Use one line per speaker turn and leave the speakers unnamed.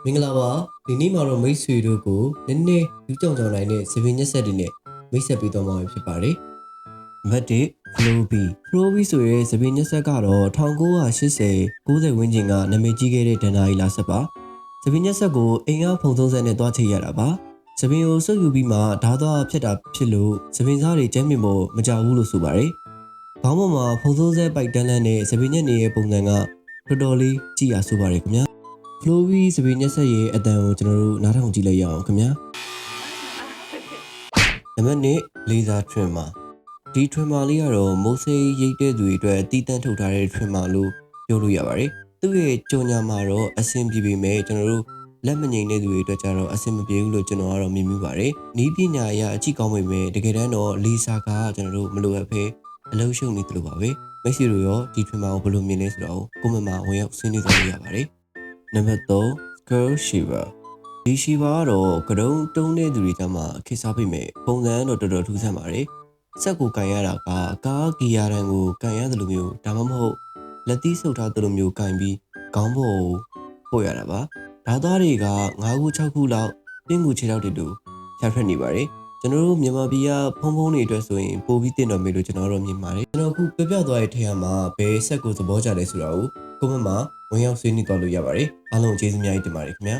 မင်္ဂလာပါဒီနေ့မှာတော့မိတ်ဆွေတို့ကိုနည်းနည်းလူကြောင်ကြောင်နိုင်တဲ့သပင်ညက်ဆက်တွေနဲ့မိတ်ဆက်ပေးသွားမှာဖြစ်ပါတယ်နံပါတ်1 Floby ဆိုရဲသပင်ညက်ဆက်ကတော့1980 90ဝန်းကျင်ကနာမည်ကြီးခဲ့တဲ့ဒဏ္ဍာရီလာဆက်ပါသပင်ညက်ဆက်ကိုအိမ်ကဖုံသုံးဆက်နဲ့တွားချိတ်ရတာပါသပင်ကိုဆုပ်ယူပြီးမှဓာတ်သွားဖြတ်တာဖြစ်လို့သပင်စားတွေကျမ်းမြင်ဖို့မကြောက်ဘူးလို့ဆိုပါတယ်ခေါင်းပေါ်မှာဖုံသုံးဆက်ပိုက်တန်းလန်းနဲ့သပင်ညက်နေတဲ့ပုံစံကတော်တော်လေးကြည့်ရဆိုပါတယ်ခင်ဗျာFloby သပင်ညက်ဆက်ရဲ့အတန်ကိုကျွန်တော်တို့နားထောင်ကြည့်လိုက်ရအောင်ခင်ဗျာနံပါတ်1 Laser Trimmer ဒီ trimmer လေးကတော့မိုးစိရိတ်တဲ့သူတွေအတွက်တီးတန့်ထုတ်ထားတဲ့ trimmer လို့ပြောလို့ရပါတယ်သူ့ရဲ့ကြော်ညာမှာတော့အဆင်ပြေပေမဲ့ကျွန်တော်တို့လက်မငြိမ်တဲ့သူတွေအတွက်ကျတော့အဆင်မပြေဘူးလို့ကျွန်တော်ကတော့မြင်မိပါတယ်နီးပညာအရအကြည့်ကောင်းပေမဲ့တကယ်တမ်းတော့ laser ကကျွန်တော်တို့မလိုအပ်ဘဲအလုံးရှုံနေသလိုပါပဲမိတ်ဆွေတို့ရောဒီ trimmer ကိုဘယ်လိုမြင်လဲဆိုတော့ကွန်မန့်မှာဝင်ရောက်ဆွေးနွေးသွားလို့ရပါတယ်နံပါတ်3 Curl Shaver ဒီ shaver ကတော့ကတုံးတုံးတဲ့သူတွေကြမှာခေတ်စားပေမဲ့ပုံစံတော့တော်တော်ထူးဆန်းပါတယ်ဆက်ကိုကန်ရတာကကားဂီယာတန်ကိုကန်ရတယ်လို့မျိုးဒါမှမဟုတ်လက်သီးဆုပ်ထားတယ်လို့မျိုးကန်ပြီးခေါင်းပေါ်ကိုပို့ရတာပါဓာတ်သားတွေက9ခု6ခုလောက်ပင်ကူခြေထောက်တွေတူဖြတ်ထွက်နေပါတယ်ကျွန်တော်တို့မြန်မာပြည်ကဖုံဖုံတွေအတွက်ဆိုရင်ပိုပြီးတင်တော်မေလို့ကျွန်တော်တို့မြင်ပါတယ်ကျွန်တော်အခုပြပြသွားတဲ့ထဲမှာဘယ်ဆက်ကိုသဘောကျလဲဆိုတာကိုကွန်မန့်မှာဝင်ရောက်ဆွေးနွေးသွားလို့ရပါတယ်အားလုံးကျေးဇူးများကြီးတင်ပါတယ်ခင်ဗျာ